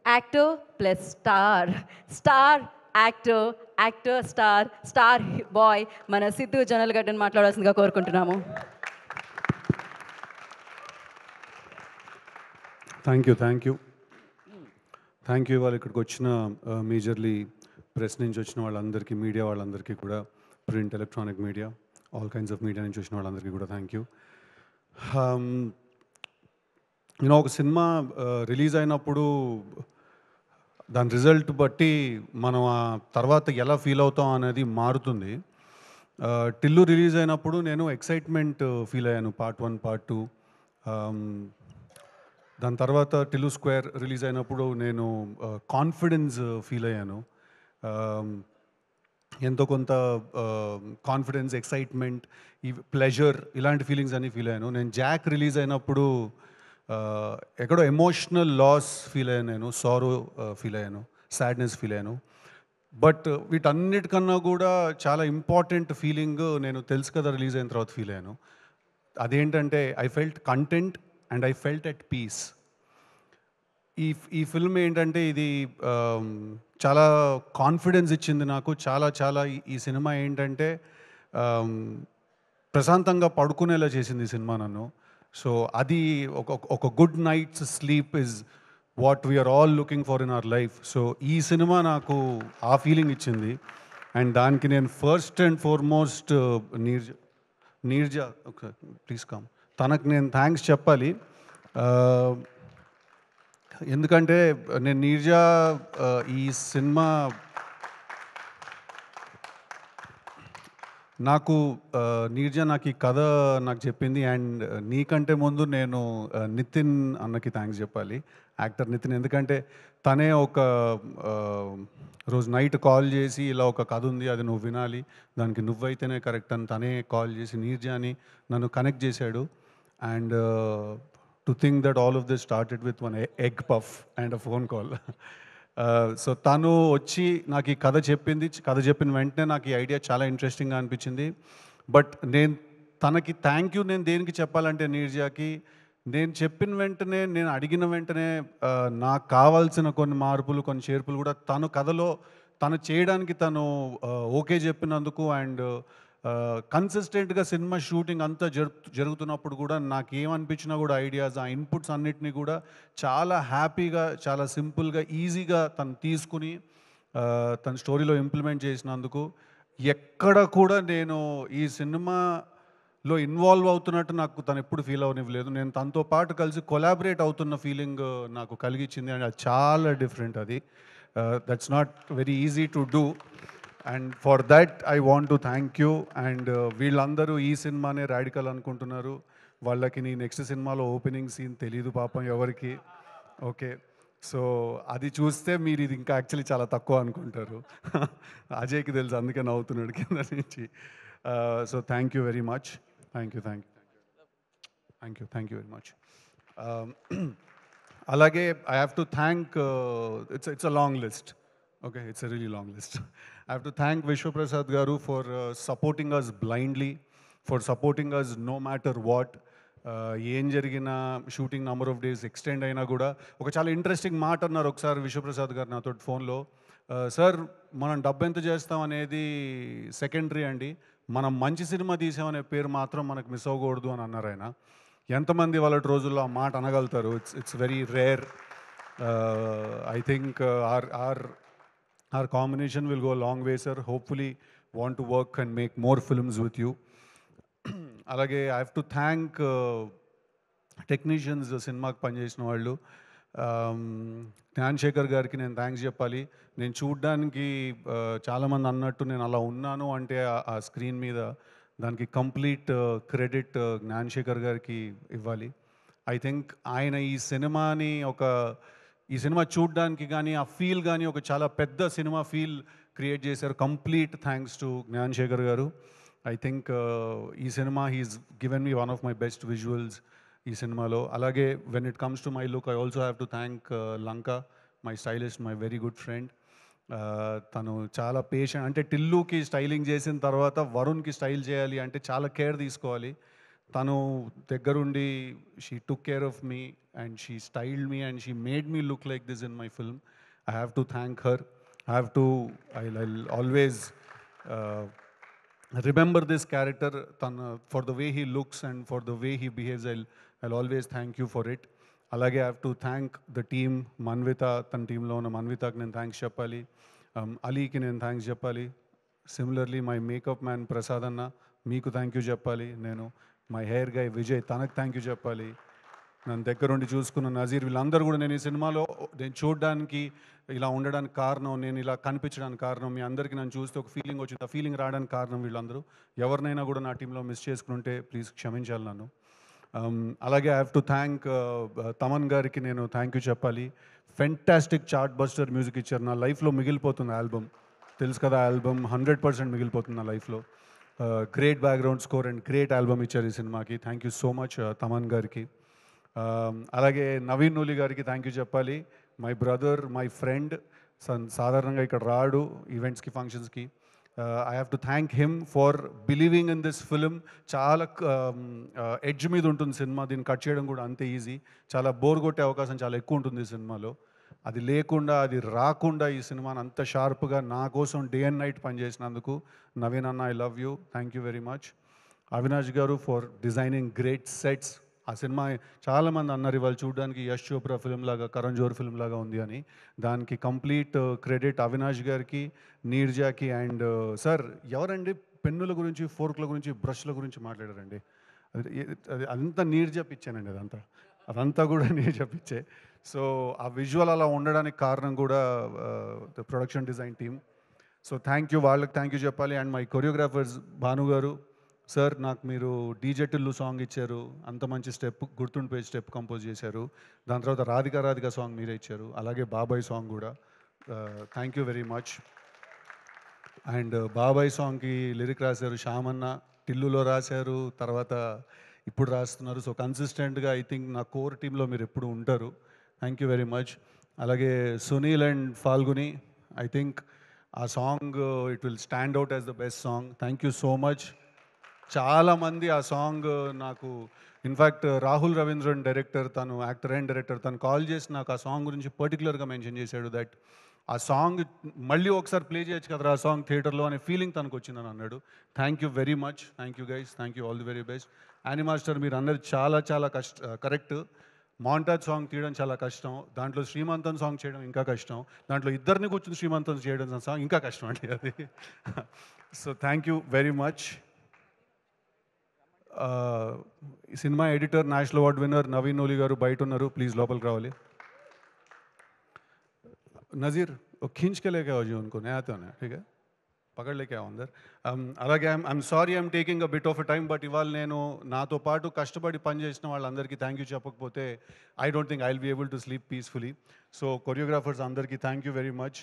Actor plus star, star actor, actor star, star boy మన సిద్ధు జొన్నలగడ్డని మాట్లాడాల్సిందిగా కోరుకుంటున్నాము. థ్యాంక్ యూ ఇవాళ ఇక్కడికి వచ్చిన మేజర్లీ ప్రెస్ నుంచి వచ్చిన వాళ్ళందరికీ, మీడియా వాళ్ళందరికీ కూడా, print, electronic media, all kinds of media నుంచి వచ్చిన వాళ్ళందరికీ కూడా థ్యాంక్ యూ. నేను ఒక సినిమా రిలీజ్ అయినప్పుడు దాని రిజల్ట్ బట్టి మనం ఆ తర్వాత ఎలా ఫీల్ అవుతాం అనేది మారుతుంది. టిల్లు రిలీజ్ అయినప్పుడు నేను ఎక్సైట్మెంట్ ఫీల్ అయ్యాను, పార్ట్ 1, పార్ట్ 2. దాని తర్వాత టిల్లు స్క్వేర్ రిలీజ్ అయినప్పుడు నేను కాన్ఫిడెన్స్ ఫీల్ అయ్యాను. ఎంతో కొంత కాన్ఫిడెన్స్, ఎక్సైట్మెంట్, ఈ ప్లెజర్, ఇలాంటి ఫీలింగ్స్ అన్నీ ఫీల్ అయ్యాను. నేను జాక్ రిలీజ్ అయినప్పుడు ఎక్కడో ఎమోషనల్ లాస్ ఫీల్ అయ్యాను, నేను సారో ఫీల్ అయ్యాను, సాడ్నెస్ ఫీల్ అయ్యాను. బట్ వీటన్నిటికన్నా కూడా చాలా ఇంపార్టెంట్ ఫీలింగ్ నేను తెలుసు కదా రిలీజ్ అయిన తర్వాత ఫీల్ అయ్యాను. అదేంటంటే I felt content and I felt at peace. ఈ ఫిల్మ్ ఏంటంటే ఇది చాలా కాన్ఫిడెన్స్ ఇచ్చింది నాకు. చాలా ఈ సినిమా ఏంటంటే ప్రశాంతంగా పడుకునేలా చేసింది ఈ సినిమా నన్ను. సో అది ఒక good night's sleep is what we are all looking for in our life. So ఈ సినిమా నాకు ఆ ఫీలింగ్ ఇచ్చింది. అండ్ దానికి నేను first and foremost Neerja please come, తనకు నేను థ్యాంక్స్ చెప్పాలి. ఎందుకంటే నేను నీర్జా ఈ సినిమా నీర్జా నాకు ఈ కథ నాకు చెప్పింది. అండ్ నీకంటే ముందు నేను నితిన్ అన్నకి థ్యాంక్స్ చెప్పాలి, యాక్టర్ నితిన్. ఎందుకంటే తనే ఒక రోజు నైట్ కాల్ చేసి ఇలా ఒక కథ ఉంది, అది నువ్వు వినాలి, దానికి నువ్వైతేనే కరెక్ట్ అని తనే కాల్ చేసి నీర్జాని నన్ను కనెక్ట్ చేశాడు. And to think that all of this started with one egg puff and a phone call. So తను వచ్చి నాకు ఈ కథ చెప్పింది. కథ చెప్పిన వెంటనే నాకు ఈ ఐడియా చాలా ఇంట్రెస్టింగ్గా అనిపించింది. బట్ నేను తనకి థ్యాంక్ యూ నేను దేనికి చెప్పాలంటే, నీర్జాకి నేను చెప్పిన వెంటనే, నేను అడిగిన వెంటనే నాకు కావాల్సిన కొన్ని మార్పులు, కొన్ని చేర్పులు కూడా తను కథలో తను చేయడానికి తను ఓకే చెప్పినందుకు. అండ్ కన్సిస్టెంట్గా సినిమా షూటింగ్ అంతా జరుగుతున్నప్పుడు కూడా నాకు ఏమనిపించినా కూడా ఐడియాస్, ఆ ఇన్పుట్స్ అన్నిటినీ కూడా చాలా హ్యాపీగా, చాలా సింపుల్గా, ఈజీగా తను తీసుకుని తన స్టోరీలో ఇంప్లిమెంట్ చేసినందుకు ఎక్కడ కూడా నేను ఈ సినిమాలో ఇన్వాల్వ్ అవుతున్నట్టు నాకు తను ఎప్పుడు ఫీల్ అవనివ్వలేదు. నేను తనతో పాటు కలిసి కొలాబరేట్ అవుతున్న ఫీలింగ్ నాకు కలిగించింది. అండ్ అది చాలా డిఫరెంట్. అది that's not very easy to do. And for that I want to thank you. And వీళ్ళందరూ ఈ సినిమానే రాడికల్ అనుకుంటున్నారు. వాళ్ళకి నీ నెక్స్ట్ సినిమాలో ఓపెనింగ్ సీన్ తెలీదు పాపం ఎవరికి. ఓకే, సో అది చూస్తే మీరు ఇది ఇంకా యాక్చువల్లీ చాలా తక్కువ అనుకుంటారు. అజయ్కి తెలుసు, అందుకే నవ్వుతున్నాడు కింద నుంచి. So thank you very much. Thank you very much. అలాగే I have to thank, it's a long list. Okay, it's a really long list. I have to thank Vishwa Prasad Garu for supporting us blindly, for supporting us no matter what. ఏం జరిగిన shooting number of days extend అయినా కూడా ఒక చాలా interesting మాట అన్నారు ఒకసారి విశ్వప్రసాద్ గారు నాతో ఫోన్లో. సార్, మనం డబ్బు ఎంత చేస్తాం అనేది సెకండరీ అండి, మనం మంచి సినిమా తీసామనే పేరు మాత్రం మనకు మిస్ అవ్వకూడదు అని అన్నారు ఆయన. ఎంతమంది వాళ్ళ రోజుల్లో ఆ మాట అనగలుగుతారు? It's very rare. I think our combination will go a long way, sir. Hopefully want to work and make more films with you. Alage I have to thank technicians, సినిమాకి పనిచేసిన వాళ్ళు. జ్ఞాన్శేఖర్ గారికి నేను థ్యాంక్స్ చెప్పాలి. నేను చూడ్డానికి చాలామంది అన్నట్టు నేను అలా ఉన్నాను అంటే ఆ స్క్రీన్ మీద దానికి కంప్లీట్ క్రెడిట్ జ్ఞాన్శేఖర్ గారికి ఇవ్వాలి. ఐ థింక్ ఆయన ఈ సినిమా చూడ్డానికి కానీ ఆ ఫీల్ కానీ ఒక చాలా పెద్ద సినిమా ఫీల్ క్రియేట్ చేశారు. కంప్లీట్ థ్యాంక్స్ టు జ్ఞాన్శేఖర్ గారు. ఐ థింక్ ఈ cinema he's given me one of my best visuals ఈ సినిమాలో. అలాగే when it comes to my look, I also have to thank Lanka, my stylist, my very good friend. తను చాలా patient. అంటే టిల్లుకి styling చేసిన తర్వాత వరుణ్కి style చేయాలి అంటే చాలా కేర్ తీసుకోవాలి. తను దగ్గరుండి she took care of me and she styled me and she made me look like this in my film. I have to thank her. I have to I always remember this character for the way he looks and for the way he behaves. I'll always thank you for it. Alage I have to thank the team, Manvita, tan team lo una Manvita ki nen thanks cheppali, Ali ki nen thanks cheppali. Similarly my makeup man Prasad anna meeku thank you cheppali nenu. My hair guy Vijay tanak thank you cheppali. నన్ను దగ్గరుండి చూసుకున్న నజీర్, వీళ్ళందరూ కూడా నేను ఈ సినిమాలో నేను చూడడానికి ఇలా ఉండడానికి కారణం, నేను ఇలా కనిపించడానికి కారణం, మీ అందరికీ నన్ను చూస్తే ఒక ఫీలింగ్ వచ్చింది. ఆ ఫీలింగ్ రావడానికి కారణం వీళ్ళందరూ. ఎవరినైనా కూడా నా టీంలో మిస్ చేసుకుంటే ప్లీజ్ క్షమించాలి నన్ను. అలాగే I have to thank Thaman గారికి నేను థ్యాంక్ యూ చెప్పాలి. ఫెంటాస్టిక్ చార్ట్ బస్టర్ మ్యూజిక్ ఇచ్చారు. నా లైఫ్లో మిగిలిపోతుంది ఆల్బమ్, తెలుసు కదా, ఆల్బమ్ 100% మిగిలిపోతుంది నా లైఫ్లో. Great background score and great album ఇచ్చారు ఈ సినిమాకి. Thank you so much Thaman గారికి. అలాగే నవీన్ నూలి గారికి థ్యాంక్ యూ చెప్పాలి. My brother, my friend. సాధారణంగా ఇక్కడ రాడు ఈవెంట్స్కి, ఫంక్షన్స్కి. I have to thank him for believing in this film. చాలా ఎడ్జ్ మీద ఉంటుంది సినిమా, దీన్ని కట్ చేయడం కూడా అంతే ఈజీ. చాలా బోర్ కొట్టే అవకాశం చాలా ఎక్కువ ఉంటుంది ఈ సినిమాలో. అది లేకుండా, అది రాకుండా ఈ సినిమాని అంత షార్ప్గా నా కోసం డే అండ్ నైట్ పనిచేసినందుకు నవీన్ అన్న, I love you, thank you very much. Avinash గారు ఫర్ డిజైనింగ్ గ్రేట్ సెట్స్. ఆ సినిమా చాలామంది అన్నారు ఇవాళ చూడడానికి యష్ చోప్రా ఫిల్మ్ లాగా, కరణ్ జోహర్ ఫిల్మ్ లాగా ఉంది అని. దానికి కంప్లీట్ క్రెడిట్ అవినాష్ గారికి, నీర్జాకి. అండ్ సార్ ఎవరండి పెన్నుల గురించి, ఫోర్క్ల గురించి, బ్రష్ల గురించి మాట్లాడారండి? అది అంతా నీర్జా పిచ్చానండి. అదంతా కూడా నీర్జా పిచ్చే. సో ఆ విజువల్ అలా ఉండడానికి కారణం కూడా the production design team. So thank you, వాళ్ళకి థ్యాంక్ యూ చెప్పాలి. అండ్ మై కొరియోగ్రాఫర్స్ భాను గారు, సార్ నాకు మీరు డీజే టిల్లు సాంగ్ ఇచ్చారు, అంత మంచి స్టెప్, గుర్తుండిపోయే స్టెప్ కంపోజ్ చేశారు. దాని తర్వాత రాధిక సాంగ్ మీరే ఇచ్చారు, అలాగే బాబాయ్ సాంగ్ కూడా. Thank you very much. And బాబాయ్ సాంగ్కి లిరిక్ రాశారు శ్యామన్న, టిల్లులో రాశారు, తర్వాత ఇప్పుడు రాస్తున్నారు. సో కన్సిస్టెంట్గా ఐ థింక్ నా కోర్ టీంలో మీరు ఎప్పుడు ఉంటారు. Thank you very much. అలాగే Sunil and Falguni, I think ఆ song it will stand out as the best song. Thank you so much. చాలామంది ఆ సాంగ్ నాకు, ఇన్ఫ్యాక్ట్ రాహుల్ రవీంద్రన్ డైరెక్టర్, తను యాక్టర్ అండ్ డైరెక్టర్, తను కాల్ చేసి నాకు ఆ సాంగ్ గురించి పర్టికులర్గా మెన్షన్ చేశాడు. దట్ ఆ సాంగ్ మళ్ళీ ఒకసారి ప్లే చేయొచ్చు కదా ఆ సాంగ్ థియేటర్లో అనే ఫీలింగ్ తనకు వచ్చిందని అన్నాడు. Thank you very much. Thank you guys, thank you, all the very best. Annie Master, మీరు అన్నది చాలా కరెక్ట్. మాంటాజ్ సాంగ్ తీయడం చాలా కష్టం, దాంట్లో శ్రీమంతం సాంగ్ చేయడం ఇంకా కష్టం, దాంట్లో ఇద్దరిని కూర్చుని శ్రీమంతం చేయడం సాంగ్ ఇంకా కష్టం అండి అది. So thank you very much. Cinema editor, national award winner Naveen Nooli గారు బయట ఉన్నారు, ప్లీజ్ లోపలికి రావాలి. నజీర్ खींच के लेके आओ जी उनको, नहीं आते होने, ठीक है, పకడ్ లేకే అందర్. అలాగే I'm sorry I'm taking a bit of a time, but ఇవాళ నేను నాతో పాటు కష్టపడి పనిచేసిన వాళ్ళందరికీ థ్యాంక్ యూ చెప్పకపోతే I don't think I will be able to sleep peacefully. So choreographers అందరికీ థ్యాంక్ యూ వెరీ మచ్.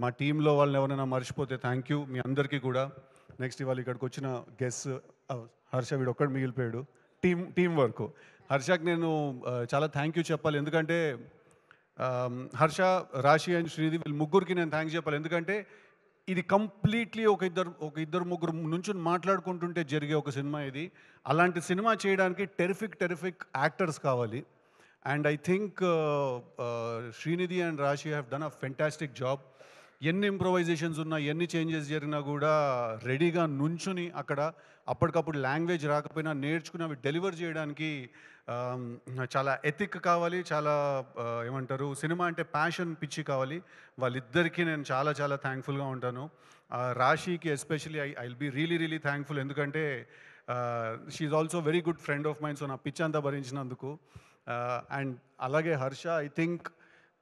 మా టీంలో వాళ్ళని ఎవరైనా మర్చిపోతే థ్యాంక్ యూ మీ అందరికీ కూడా. నెక్స్ట్ ఇవాళ ఇక్కడికి వచ్చిన గెస్ట్ హర్ష, వీడు ఒక్కడు మిగిలిపోయాడు. Team work. హర్షకి నేను చాలా థ్యాంక్ యూ చెప్పాలి, ఎందుకంటే హర్ష, రాశి అండ్ శ్రీది వీళ్ళు ముగ్గురికి నేను థ్యాంక్స్ చెప్పాలి. ఎందుకంటే ఇది కంప్లీట్లీ ఒక ఇద్దరు ముగ్గురు నుంచి మాట్లాడుకుంటుంటే జరిగే ఒక సినిమా ఇది. అలాంటి సినిమా చేయడానికి టెరిఫిక్ యాక్టర్స్ కావాలి. And I think Srinidhi and Rashi have done a fantastic job. ఎన్ని ఇంప్రొవైజేషన్స్ ఉన్నా, ఎన్ని చేంజెస్ జరిగినా కూడా రెడీగా నుంచుని అక్కడ అప్పటికప్పుడు లాంగ్వేజ్ రాకపోయినా నేర్చుకుని అవి డెలివర్ చేయడానికి చాలా ఎథిక్ కావాలి, చాలా ఏమంటారు, సినిమా అంటే ప్యాషన్, పిచ్చి కావాలి. వాళ్ళిద్దరికీ నేను చాలా థ్యాంక్ఫుల్గా ఉంటాను. రాశికి especially I will be really thankful, ఎందుకంటే she is also very good friend of mine. So నా పిచ్చి అంతా భరించినందుకు. అండ్ అలాగే హర్ష, ఐ థింక్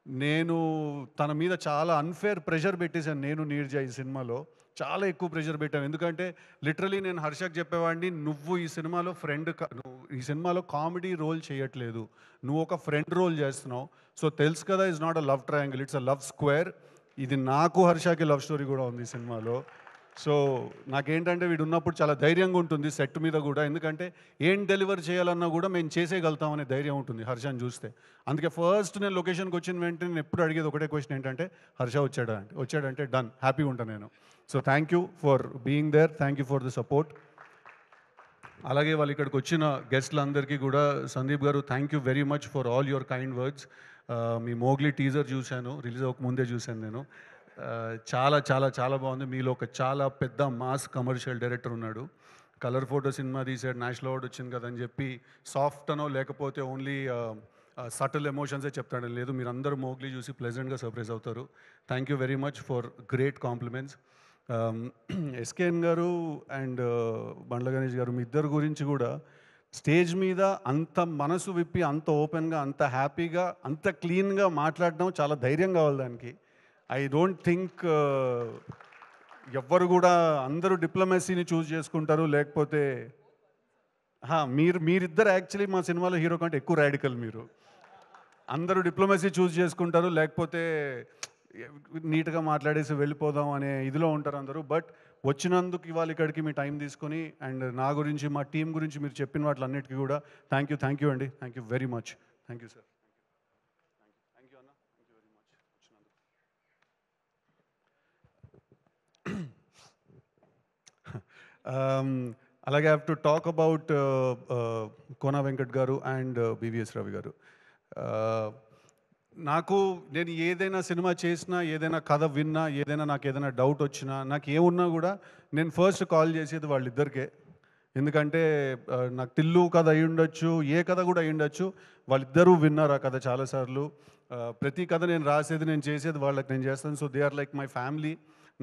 నేను తన మీద చాలా అన్ఫేర్ ప్రెషర్ పెట్టేశాను. నేను నీర్జా ఈ సినిమాలో చాలా ఎక్కువ ప్రెషర్ పెట్టాను, ఎందుకంటే లిటరలీ నేను హర్షకి చెప్పేవాడిని, నువ్వు ఈ సినిమాలో నువ్వు ఈ సినిమాలో కామెడీ రోల్ చేయట్లేదు, నువ్వు ఒక ఫ్రెండ్ రోల్ చేస్తున్నావు. సో తెలుసు కదా, it's not a love triangle, it's a love square. ఇది నాకు హర్షకి లవ్ స్టోరీ కూడా ఉంది ఈ సినిమాలో. సో నాకేంటంటే వీడు ఉన్నప్పుడు చాలా ధైర్యంగా ఉంటుంది సెట్ మీద కూడా, ఎందుకంటే ఏం డెలివర్ చేయాలన్నా కూడా మేము చేసేయగలుగుతామనే ధైర్యం ఉంటుంది హర్షని చూస్తే. అందుకే ఫస్ట్ నేను లొకేషన్కి వచ్చిన వెంటనే నేను ఎప్పుడు అడిగేది ఒకటే క్వశ్చన్ ఏంటంటే, హర్ష వచ్చాడంటే డన్, హ్యాపీగా ఉంటాను నేను. So thank you for being there, thank you for the support. అలాగే వాళ్ళు ఇక్కడికి వచ్చిన గెస్ట్లందరికీ కూడా Sandeep garu thank you very much for all your kind words. మీ మోగ్లీ టీజర్ చూశాను, రిలీజ్ అవ్వక ముందే చూశాను నేను. చాలా చాలా చాలా బాగుంది. మీలో ఒక చాలా పెద్ద మాస్ కమర్షియల్ డైరెక్టర్ ఉన్నాడు. కలర్ ఫోటో సినిమా తీసాడు, నేషనల్ అవార్డు వచ్చింది కదా అని చెప్పి సాఫ్ట్ అనో లేకపోతే ఓన్లీ సటిల్ ఎమోషన్సే చెప్తాడని లేదు. మీరు అందరూ మోగ్లీ చూసి ప్లెజెంట్గా సర్ప్రైజ్ అవుతారు. Thank you very much for great compliments. SKN గారు అండ్ బండ్ల గణేష్ గారు, మీ ఇద్దరు గురించి కూడా స్టేజ్ మీద అంత మనసు విప్పి, అంత ఓపెన్గా, అంత హ్యాపీగా, అంత క్లీన్గా మాట్లాడడం చాలా ధైర్యం కావాలి దానికి. ఐ డోంట్ థింక్ ఎవ్వరు కూడా, అందరూ డిప్లొమసీని చూస్ చేసుకుంటారు, లేకపోతే మీరిద్దరు యాక్చువల్లీ మా సినిమాలో హీరో కంటే ఎక్కువ రాడికల్. మీరు అందరూ డిప్లొమసీ చూస్ చేసుకుంటారు, లేకపోతే నీట్గా మాట్లాడేసి వెళ్ళిపోదాం అనే ఇదిలో ఉంటారు అందరూ. బట్ వచ్చినందుకు ఇవాళ ఇక్కడికి మీ టైం తీసుకొని అండ్ నా గురించి, మా టీం గురించి మీరు చెప్పిన వాటిలన్నిటికీ కూడా థ్యాంక్ యూ అండి. Thank you very much. Thank you sir. Thank you అన్న. థ్యాంక్ యూ వెరీ మచ్ వచ్చినందుకు. అలాగే I have to talk about Kona Venkat గారు అండ్ బివిఎస్ రవి గారు. నేను ఏదైనా సినిమా చేసినా, ఏదైనా కథ విన్నా, ఏదైనా నాకు ఏదైనా డౌట్ వచ్చినా, నాకు ఏమున్నా కూడా నేను ఫస్ట్ కాల్ చేసేది వాళ్ళిద్దరికే. ఎందుకంటే నాకు టిల్లు కథ అయి ఉండొచ్చు, ఏ కథ కూడా అయి ఉండొచ్చు, వాళ్ళిద్దరూ విన్నారు ఆ కథ చాలాసార్లు. ప్రతి కథ నేను రాసేది, నేను చేసేది వాళ్ళకి నేను చేస్తాను. So they are like my family.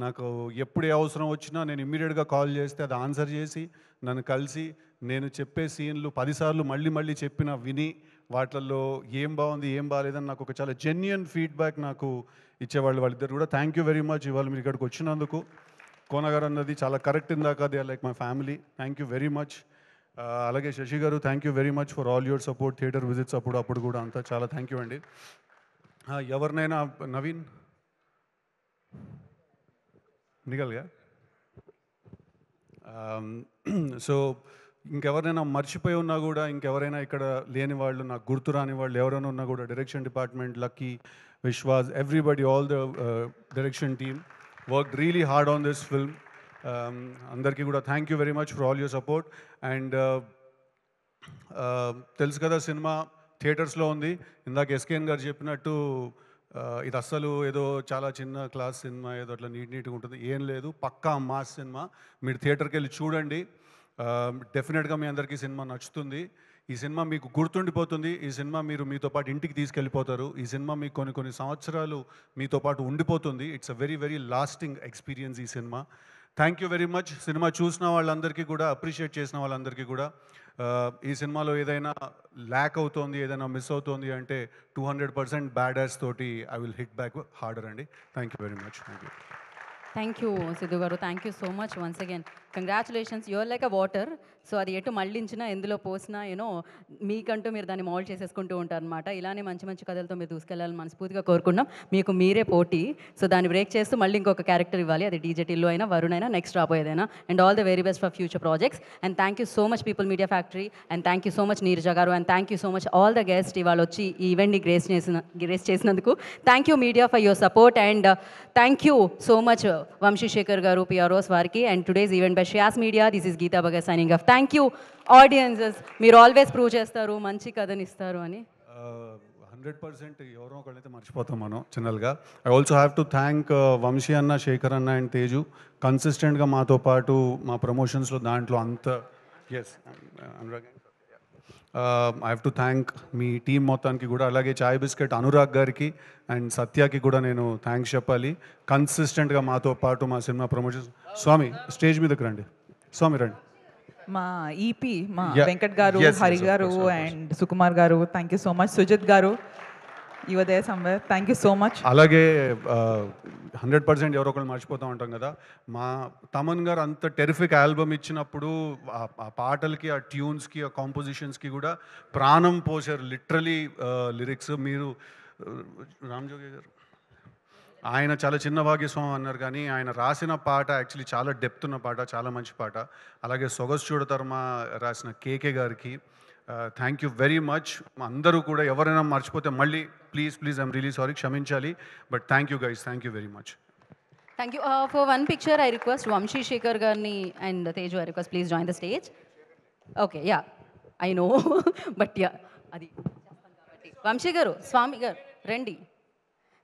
నాకు ఎప్పుడు ఏ అవసరం వచ్చినా నేను ఇమ్మీడియట్గా కాల్ చేస్తే అది ఆన్సర్ చేసి నన్ను కలిసి, నేను చెప్పే సీన్లు 10 సార్లు మళ్ళీ చెప్పిన విని వాటిల్లో ఏం బాగుంది ఏం బాగాలేదని నాకు ఒక చాలా జెన్యున్ ఫీడ్బ్యాక్ నాకు ఇచ్చేవాళ్ళు వాళ్ళిద్దరు కూడా. థ్యాంక్ యూ వెరీ మచ్ ఇవాళ మీరు ఇక్కడికి వచ్చినందుకు. కోన గారు అన్నది చాలా కరెక్ట్. ఇందాక they are like my family. Thank you very much. అలాగే Sashi garu, thank you very much for all your support, theatre visits అప్పుడు కూడా అంతా చాలా థ్యాంక్ యూ అండి. ఎవరినైనా నవీన్ నిగల్గా సో ఇంకెవరైనా మర్చిపోయి ఉన్నా కూడా, ఇంకెవరైనా ఇక్కడ లేని వాళ్ళు, నాకు గుర్తు రాని వాళ్ళు ఎవరైనా ఉన్నా కూడా, direction department, lucky, Vishwas, everybody, all the direction team work really hard on this film. అందరికీ కూడా thank you very much for all your support. And తెలుసు కదా సినిమా థియేటర్స్లో ఉంది. ఇందాక ఎస్కేఎన్ గారు చెప్పినట్టు ఇది అస్సలు ఏదో చాలా చిన్న క్లాస్ సినిమా, ఏదో అట్లా నీట్గా ఉంటుంది, ఏం లేదు, పక్కా మాస్ సినిమా. మీరు థియేటర్కి వెళ్ళి చూడండి, డెఫినెట్గా మీ అందరికీ సినిమా నచ్చుతుంది. ఈ సినిమా మీకు గుర్తుండిపోతుంది. ఈ సినిమా మీరు మీతో పాటు ఇంటికి తీసుకెళ్ళిపోతారు. ఈ సినిమా మీకు కొన్ని సంవత్సరాలు మీతో పాటు ఉండిపోతుంది. It's a very very lasting experience ఈ cinema. Thank you very much. Cinema చూసిన వాళ్ళందరికీ కూడా, అప్రిషియేట్ చేసిన వాళ్ళందరికీ కూడా. ఈ సినిమాలో ఏదైనా ల్యాక్ అవుతోంది, ఏదైనా మిస్ అవుతోంది అంటే 200% బ్యాడ్ యాస్ తోటి I will hit back harder అండి. Thank you very much. Thank you Siddhu గారు. Thank you so much once again. Congratulations. Your like a water. So అది ఎటు మళ్ళించినా, ఎందులో పోసినా, మీకంటూ మీరు దాన్ని మౌల్డ్ చేసేసుకుంటూ ఉంటారనమాట. ఇలానే మంచి మంచి కథలతో మీరు దూసుకెళ్ళాలని మనస్ఫూర్తిగా కోరుకున్నాం. మీకు మీరే పోటీ. సో దాన్ని బ్రేక్ చేస్తూ మళ్ళీ ఇంకొక క్యారెక్టర్ ఇవ్వాలి. అది డీజే టిల్లు అయినా, వరుణ్ అయినా, నెక్స్ట్ రాబోయేదైనా. And all the very best for future projects. And thank you so much People Media Factory. And thank you so much Neeraja గారు. And thank you so much all the guest ఇవాళ వచ్చి ఈ ఈవెంట్ని grace చేసినందుకు. Thank you media for your support. And thank you so much Vamshi Shekhar గారు, PROs వారికి. And today's event by Shreyas media. This is Geetha Bhagat signing of. Thank you audiences. మీరు always prove చేస్తారు, మంచి కథని ఇస్తారు అని. 100% ఎవరో ఒకళ్ళైతే మర్చిపోతాం మనం చిన్నగా. I also have to thank Vamsi anna, Shekhar అన్న అండ్ తేజు. కన్సిస్టెంట్గా మాతో పాటు మా ప్రమోషన్స్లో దాంట్లో అంత. Yes, Anurag. I have to thank మీ టీం మొత్తానికి కూడా. అలాగే చాయ్ బిస్కెట్ అనురాగ్ గారికి అండ్ సత్యకి కూడా నేను థ్యాంక్స్ చెప్పాలి. కన్సిస్టెంట్గా మాతో పాటు మా సినిమా ప్రమోషన్స్. స్వామి స్టేజ్ మీదకి రండి. స్వామి రండి. మా ఈపీ మా వెంకట్ గారు, హరి గారు అండ్ సుకుమార్ గారు, thank you so much. Sujith గారు, you are there somewhere, thank you so much. అలాగే 100% ఎవరో ఒకళ్ళు మర్చిపోతూ ఉంటాం కదా. మా తమన్ గారు అంత టెరిఫిక్ ఆల్బమ్ ఇచ్చినప్పుడు ఆ పాటలకి, ఆ ట్యూన్స్కి, ఆ కాంపోజిషన్స్కి కూడా ప్రాణం పోసారు లిటరలీ. లిరిక్స్ మీరు రామ్జోగి గారు, ఆయన చాలా చిన్న భాగ్యస్వామి అన్నారు, కానీ ఆయన రాసిన పాట యాక్చువల్లీ చాలా డెప్త్ ఉన్న పాట, చాలా మంచి పాట. అలాగే సొగసు చూడతర్మ రాసిన కేకే గారికి థ్యాంక్ యూ వెరీ మచ్. అందరూ కూడా ఎవరైనా మర్చిపోతే మళ్ళీ ప్లీజ్ ఐఎమ్ రియలీ సారీ, క్షమించాలి. But thank you guys, thank you very much. Thank you. For one picture I request Vamshi Shekhar గారిని and Teju, I request please join the stage. Okay yeah I know but yeah అది వంశీ గారు స్వామి గారు రండి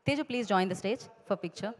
Teju please join the stage for picture